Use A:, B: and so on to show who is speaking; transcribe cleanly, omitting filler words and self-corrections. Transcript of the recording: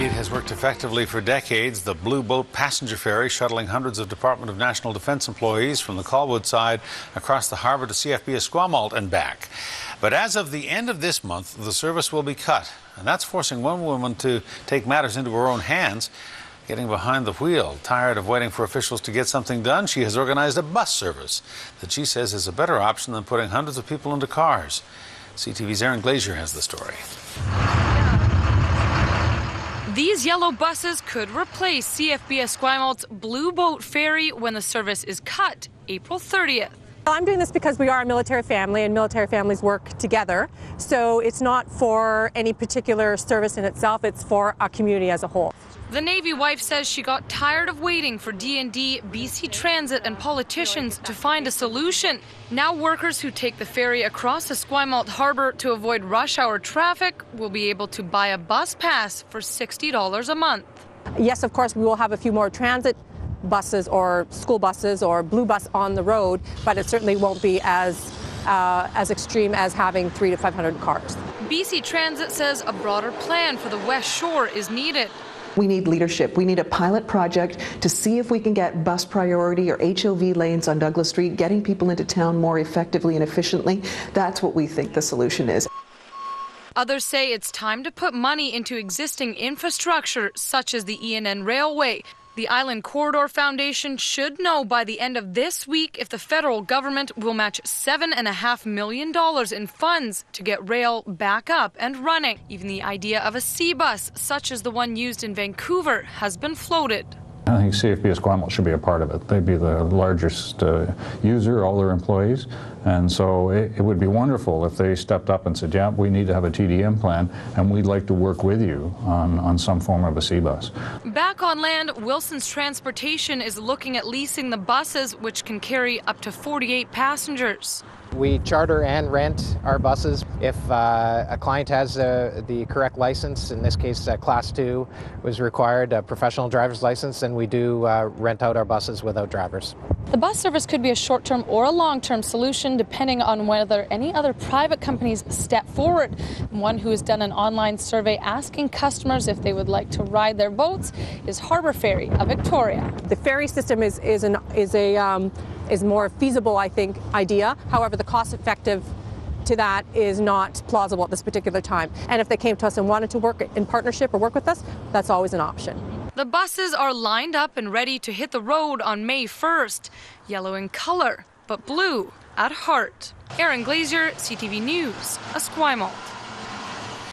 A: It has worked effectively for decades. The Blue Boat passenger ferry shuttling hundreds of Department of National Defense employees from the Colwood side across the harbour to CFB Esquimalt and back. But as of the end of this month, the service will be cut. And that's forcing one woman to take matters into her own hands, getting behind the wheel. Tired of waiting for officials to get something done, she has organized a bus service that she says is a better option than putting hundreds of people into cars. CTV's Aaron Glazier has the story.
B: These yellow buses could replace CFB Esquimalt's Blue Boat ferry when the service is cut April 30th.
C: I'm doing this because we are a military family and military families work together. So it's not for any particular service in itself, it's for our community as a whole.
B: The Navy wife says she got tired of waiting for D&D, BC Transit and politicians to find a solution. Now workers who take the ferry across Esquimalt Harbour to avoid rush hour traffic will be able to buy a bus pass for $60 a month.
C: Yes, of course, we will have a few more transit buses or school buses or blue bus on the road, but it certainly won't be as extreme as having 300 to 500 cars.
B: BC Transit says a broader plan for the Westshore is needed.
D: We need leadership. We need a pilot project to see if we can get bus priority or HOV lanes on Douglas Street, getting people into town more effectively and efficiently. That's what we think the solution is.
B: Others say it's time to put money into existing infrastructure, such as the ENN Railway. The Island Corridor Foundation should know by the end of this week if the federal government will match $7.5 million in funds to get rail back up and running. Even the idea of a sea bus, such as the one used in Vancouver, has been floated.
E: I think CFB Esquimalt should be a part of it. They'd be the largest user, all their employees, and so it would be wonderful if they stepped up and said, yeah, we need to have a TDM plan, and we'd like to work with you on some form of a sea bus.
B: Back on land, Wilson's Transportation is looking at leasing the buses, which can carry up to 48 passengers.
F: We charter and rent our buses. If a client has the correct license, in this case Class 2 was required, a professional driver's license, then we do rent out our buses without drivers.
B: The bus service could be a short-term or a long-term solution depending on whether any other private companies step forward. One who has done an online survey asking customers if they would like to ride their boats is Harbour Ferry of Victoria.
C: The ferry system is more feasible, I think, idea. However, the cost-effective to that is not plausible at this particular time. And if they came to us and wanted to work in partnership or work with us, that's always an option.
B: The buses are lined up and ready to hit the road on May 1st. Yellow in color, but blue at heart. Aaron Glazier, CTV News, Esquimalt.